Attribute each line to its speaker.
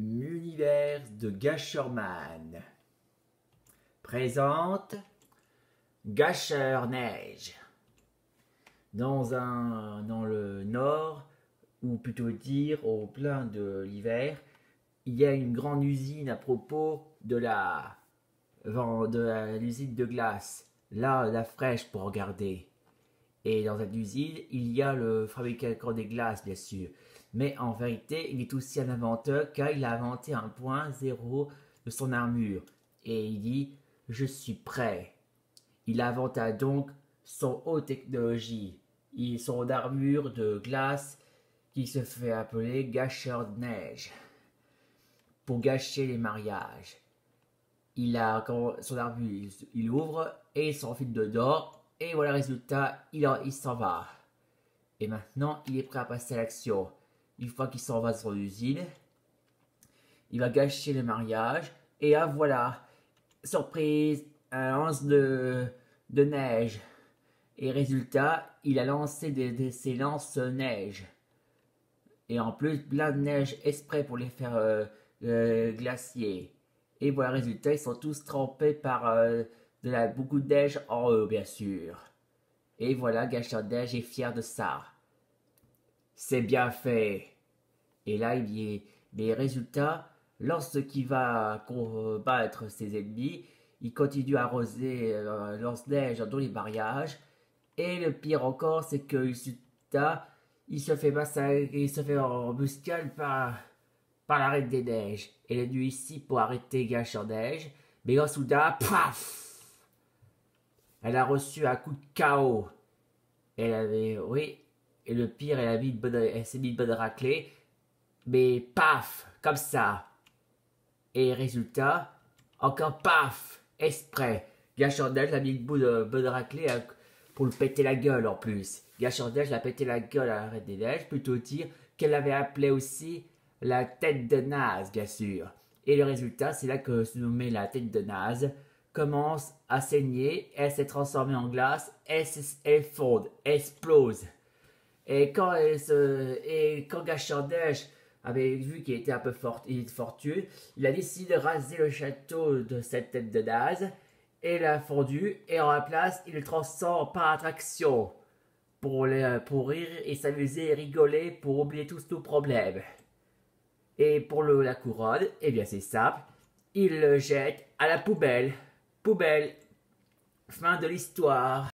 Speaker 1: L'univers de Gasherman présente Gasher Neige. Dans le nord, ou plutôt dire au plein de l'hiver, il y a une grande usine à propos de l'usine de glace. Là, la fraîche pour regarder. Et dans cette usine, il y a le fabricant des glaces, bien sûr. Mais en vérité, il est aussi un inventeur car il a inventé un point zéro de son armure. Et il dit « Je suis prêt ». Il inventa donc son haute technologie, son armure de glace qui se fait appeler gâcheur de neige pour gâcher les mariages. Son armure, il ouvre et il s'enfile dedans et voilà le résultat, il s'en va. Et maintenant, il est prêt à passer à l'action. Une fois qu'il s'en va de son usine, il va gâcher le mariage. Et là, voilà, surprise, un lance de neige. Et résultat, il a lancé ses lances-neige. Et en plus, plein de neige exprès pour les faire glacier. Et voilà, résultat, ils sont tous trempés par beaucoup de neige en eux, bien sûr. Et voilà, Gâcheur de neige est fier de ça. C'est bien fait. Et là, mais résultat, lorsqu'il va combattre ses ennemis, il continue à arroser lance-neige dans les mariages. Et le pire encore, c'est que il se fait embuscade par la Reine des Neiges. Elle est venue ici pour arrêter Gâcheur neige. Mais là, soudain, paf! Elle a reçu un coup de chaos. Oui, et le pire, elle s'est mis une bonne raclée. Mais paf, comme ça. Et résultat, encore paf, exprès. Gâcheur neige a mis une bonne raclée pour le péter la gueule en plus. Gâcheur neige a pété la gueule à la Reine des Neiges, plutôt dire qu'elle avait appelé aussi la tête de naze, bien sûr. Et le résultat, c'est là que se nommait la tête de naze commence à saigner, elle s'est transformée en glace, elle fonde, explose. Et quand Gâcheur neige avait vu qu'il était un peu fortuné, il a décidé de raser le château de cette tête de naze et l'a fondu, et en la place, il le transforme en attraction pour rire et s'amuser et rigoler pour oublier tous nos problèmes. Et pour la couronne, eh bien c'est simple, il le jette à la poubelle. Poubelle. Fin de l'histoire.